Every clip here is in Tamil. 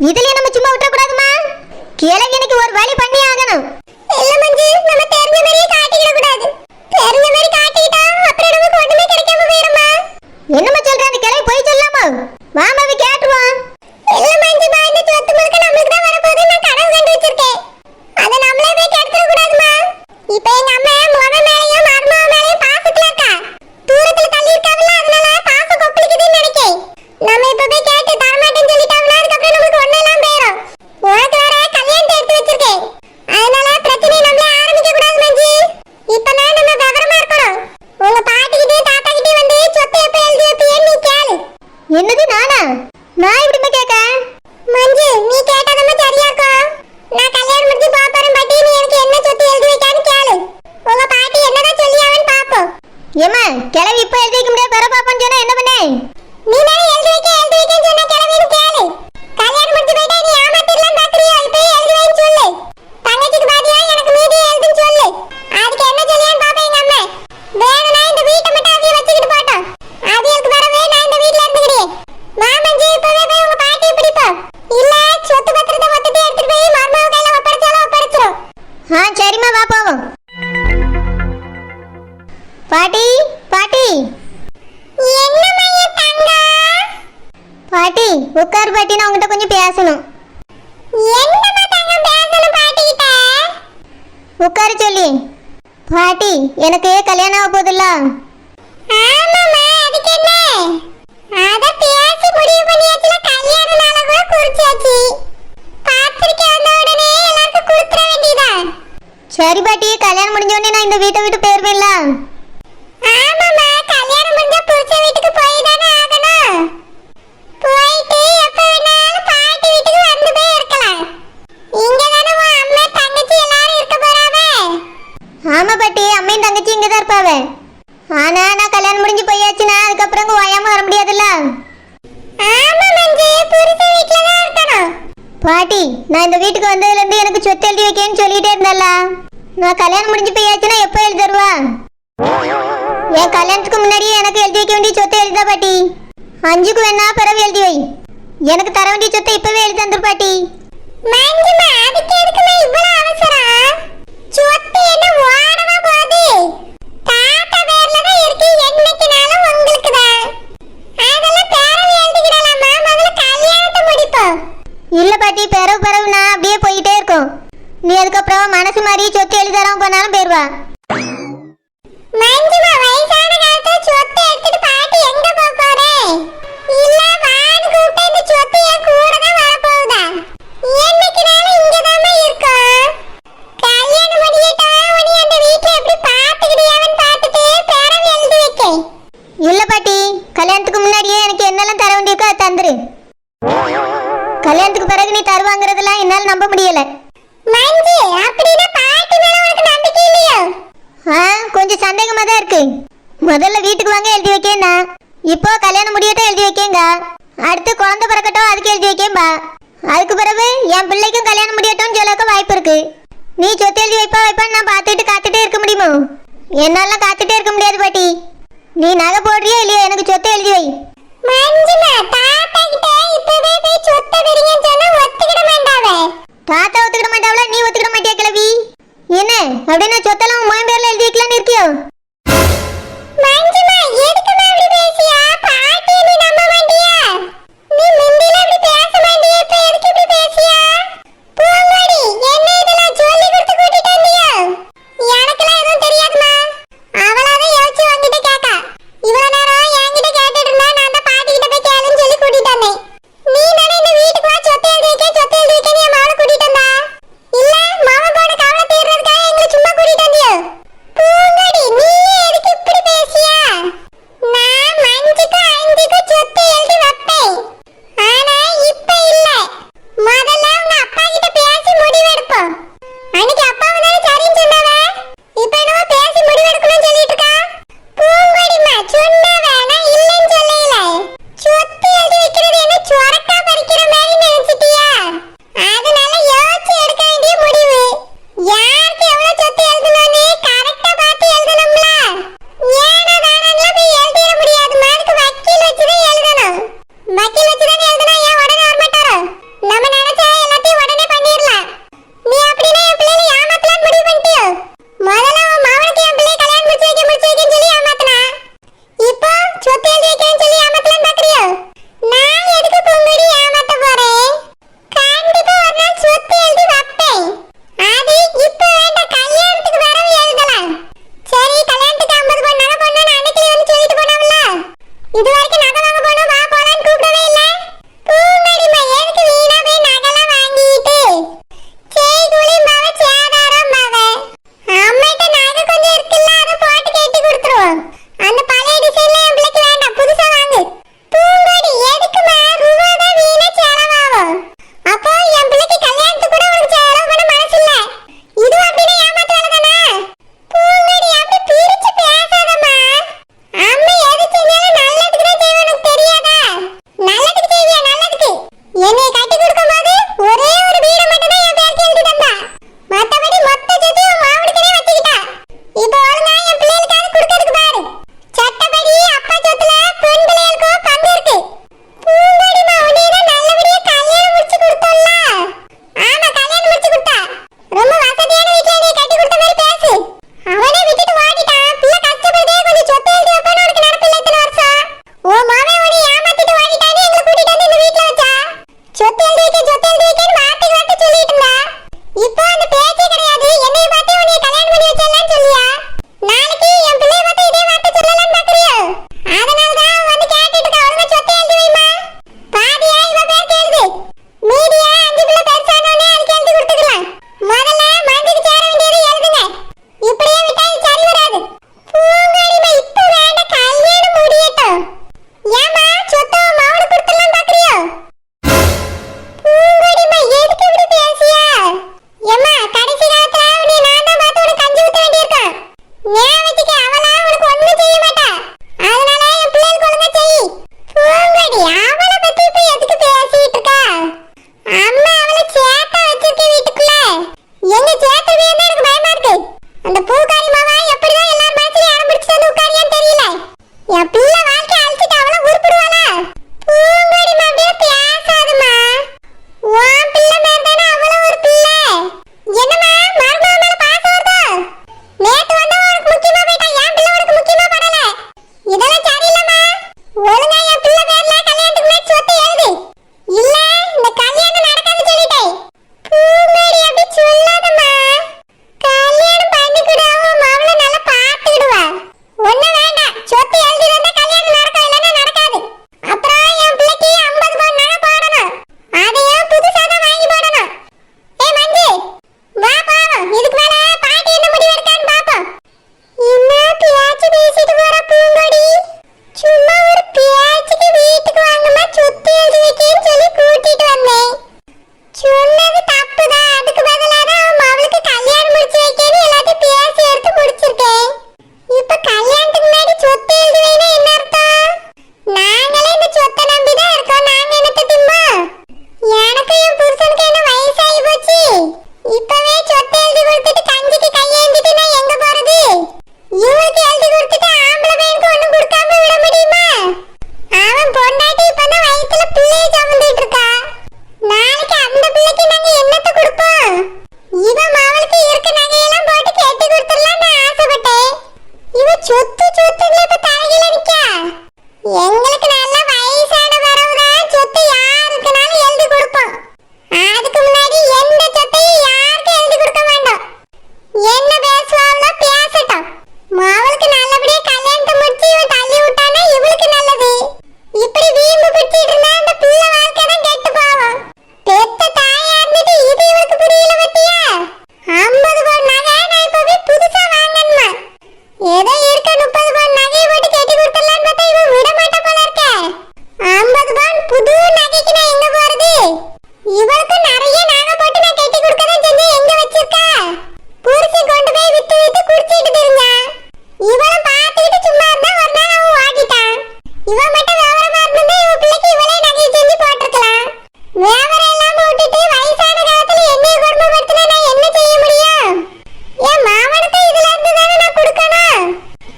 இதுல நம்ம சும்மா விட்டுற கூடாதுமா. கிழவினுக்கு ஒரு வழி பண்ணி ஆகணும். இல்ல மஞ்சு, நம்ம தெரிஞ்ச மாதிரியே காட்டிக்கிட கூடாது. தெரிஞ்ச மாதிரி காட்டிட்டா அப்புறம் நமக்கு ஒண்ணுமே கிடைக்காம போயிருமா? என்னம்மா சொல்ற? அந்த கிழவி போய் சொல்லாமா? மாமாவை கேட்டுருவான். இல்ல மஞ்சுமா, இந்த சொத்து முழுக்க நம்மளுக்கு தான் வரப்போகுது. நான் கனவு கண்டு வச்சிருக்கேன். அதை நம்மளே போய் கெடுத்துட கூடாதுமா. இப்ப எங்க அம்மா முக மேலையும் மருமக மேலையும் பாசத்துல இருக்கா. தூரத்துல தள்ளி இருக்காங்கல்ல, அதனால பாசம் கொப்பளிக்குதுன்னு நினைக்கேன். நம்ம இப்ப போய் கேட்டு தரமாட்டேன்னு சொல்லிட்டாங்கன்னா அதுக்கப்புறம் நமக்கு ஒண்ணெல்லாம் போயிடும். உனக்கு வேற கல்யாணத்தை எடுத்து வச்சிருக்கேன். அதனால பிரச்சனை நம்மளே ஆரம்பிக்க கூடாது மஞ்சு. இப்பதான் நம்ம விவரமா இருக்கணும். உங்க பாட்டிக்கிட்டே தாத்தா கிட்டே வந்து சொத்தை எப்ப எழுதி வைப்பேன்னு நீ கேளு. என்னது நானா? நான் எப்படிமா கேட்க? மஞ்சு, நீ கேட்டாதம்மா சரியா இருக்கும். நான் கல்யாணம் முடிஞ்சு போறேன் பாட்டி, நீ எனக்கு என்ன சொத்து எழுதி வைக்கான்னு கேளு. உங்க பாட்டி என்னதான் சொல்லியாவன்னு பாப்போம். ஏமா கிழவி இப்ப எழுதி வைக்க முடியாது, பெற பாப்பான்னு சொன்னா என்ன பண்ணே? நீ தானே எழுதி வைக்கன்னு சொன்ன கிளவின்னு கேளு. கல்யாணம் முடிஞ்சு போயிட்டா நீ ஏமாத்திடலாம் பாக்குறியா? இப்ப எழுதி வைன்னு சொல்லு. தங்கச்சிக்கு பாதியா எனக்கு மீதி எழுதுன்னு சொல்லு. அதுக்கு என்ன சொல்லியான்னு பாப்பேன் எங்க அம்மா. வேணும்னா இந்த வீட்டை மட்டும் அவிய வச்சுக்கிட்டு போட்டோம். அவியலுக்கு வரவே நான் இந்த வீட்டுல இருந்துக்கிட்டேன். மாமஞ்சி, இப்பவே போய் உங்க பாட்டியை பிடிப்போம். இல்ல சொத்து பத்திரத்தை மொத்தத்தை எடுத்துட்டு போய் மருமக கையில ஒப்படைச்சாலும் ஒப்படைச்சிரும். சரிம்மா, வா போவோம். பாட்டி பாட்டி என்னம்மா என் தங்கம்? பாட்டி உட்கார் பாட்டி, நான் உங்ககிட்ட கொஞ்சம் பேசணும். என்னம்மா தங்கம் பேசணும் பாட்டிகிட்ட? உட்கார சொல்லி. பாட்டி எனக்கு கல்யாணம் ஆக போதில்ல. ஆமாம்மா, அதுக்கு என்ன? அத பேசி முடிவு பண்ணியாச்சுல. கல்யாண நாள கூட குறிச்சாச்சு. பாத்திரிக்கை வந்த உடனே எல்லாருக்கும் கொடுத்துற வேண்டியதான். சரி பாட்டி, கல்யாணம் முடிஞ்ச உடனே நான் இந்த வீட்டை விட்டு போயிருவேன்ல. ஆமாம்மா, கல்யாணம் முடிஞ்சா புருஷ வீட்டுக்கு போய் தானே ஆகணும். போயிட்டு எப்ப வேணாலும் பாட்டி வீட்டுக்கு வந்து போய் இருக்கலாம். இங்க தானே உன் அம்மா தங்கச்சி எல்லாரும் இருக்க போறாவ. ஆமா பாட்டி, அம்மையும் தங்கச்சி இங்க தான் இருப்பாவ. ஆனா நான் கல்யாணம் முடிஞ்சு போயாச்சுன்னா அதுக்கப்புறம் ஓயாம வர முடியாதுல்ல. ஆமா மஞ்சு, புருஷ வீட்டுல தான் இருக்கணும். பாட்டி நான் இந்த வீட்டுக்கு வந்ததுல இருந்து எனக்கு சொத்து எழுதி வைக்கேன்னு சொல்லிட்டே இருந்தல்ல. நான் கல்யாணம் முடிஞ்சு போயாச்சுன்னா எப்போ எழுதி தருவா? என் கல்யாணத்துக்கு முன்னாடியே எனக்கு எழுதி வைக்க வேண்டிய சொத்தை எழுதா பாட்டி. 5க்கு வேணா பிறகு எழுதி வை. எனக்கு தர வேண்டிய சொத்தை இப்பவே எழுதி தந்துரு பாட்டி. மஞ்சுமா, அதுக்கு எதுக்குமா இவ்வளவு அவசரம்? சொத்து என்ன ஓடவா போகுது? தாத்தா பேர்ல தான் இருக்கு. என்னைக்குனாலும் உங்களுக்கு தான். அதெல்லாம் பேரவை எழுதிக்கிடலாமா? முதல்ல கல்யாணத்தை முடிப்போம். இல்ல பாட்டி, பிறகுனா அப்படியே போயிட்டே இருக்கும். நீ அதுக்கப்புறம் மனசு மாதிரி சொத்து எழுதி தராம போனாலும் போயிருவா. மஞ்சுமா, வயசான காலத்துல சொத்தை எடுத்துட்டு பாட்டி எங்க போக போறேன்? இல்ல வான்னு கூப்பிட்டு இந்த சொத்து என் கூட தான் வரப்போகுதா? என்னைக்குனாலும் இங்கதாம்மா இருக்கும். கல்யாணம் முடியட்டும், உன்னை அந்த வீட்டுல எப்படி பாத்துக்கிட்டியாவன்னு பார்த்துட்டு பேரவை எழுதி வைக்கேன். இல்ல பாட்டி, கல்யாணத்துக்கு முன்னாடியே எனக்கு என்னெல்லாம் தர வேண்டியிருக்கோ அதை தந்துரு. கல்யாணத்துக்கு பிறகு நீ தருவாங்கிறதெல்லாம் என்னால நம்ப முடியல. மஞ்சு, அப்படின்னா பாட்டி மேல உனக்கு நம்பிக்கை இல்லையோ? கொஞ்சம் சந்தேகமா தான் இருக்கு. முதல்ல வீட்டுக்கு வாங்க எழுதி வைக்கேன்னா, இப்போ கல்யாணம் முடியட்டும் எழுதி வைக்கேங்க. அடுத்து குழந்தை பிறக்கட்டும் அதுக்கு எழுதி வைக்கேன்பா. அதுக்கு பிறகு என் பிள்ளைக்கும் கல்யாணம் முடியட்டும்னு சொல்லக்க வாய்ப்பு இருக்கு. நீ சொத்து எழுதி வைப்பான்னு நான் பார்த்துட்டு காத்துட்டே இருக்க முடியுமோ? என்னால காத்துட்டே இருக்க முடியாது பாட்டி. நீ நகை போடுறியோ இல்லையோ, எனக்கு சொத்து எழுதி வை. மஞ்சுமா, தாத்தா கிட்ட இப்பவே போய் சொத்தை விடுங்கன்னு சொன்னா ஒத்துக்கிட மாட்டாவே. தாத்தா ஒத்துக்கிட மாட்டாவல, நீ ஒத்துக்கிட மாட்டியா கிளவி? என்ன அப்படின்னா சொத்தெல்லாம் மோயம் பேர்ல எழுதி வைக்கலான்னு இருக்கியோ? மஞ்சுமா, எதுக்குமா அப்படி பேசியா? பாட்டியை நீ நம்ப மாட்டியா? நீ முந்தில அப்படி பேச மாட்டியா, இப்ப எதுக்கு இப்படி பேசியா? பூங்கொடி, என்ன இதெல்லாம் சொல்லி கொடுத்து கூட்டிட்டு வந்தியா? எனக்கெல்லாம் எதுவும் தெரியாதுமா. அவளாதான் யோசிச்சு உன்கிட்ட கேட்டா. இவ்வளவு நேரம் என்கிட்ட கேட்டுட்டு இருந்தா நான் தான் பாட்டி கிட்ட போய் கேளுன்னு சொல்லி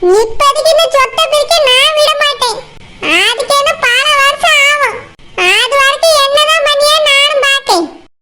நீ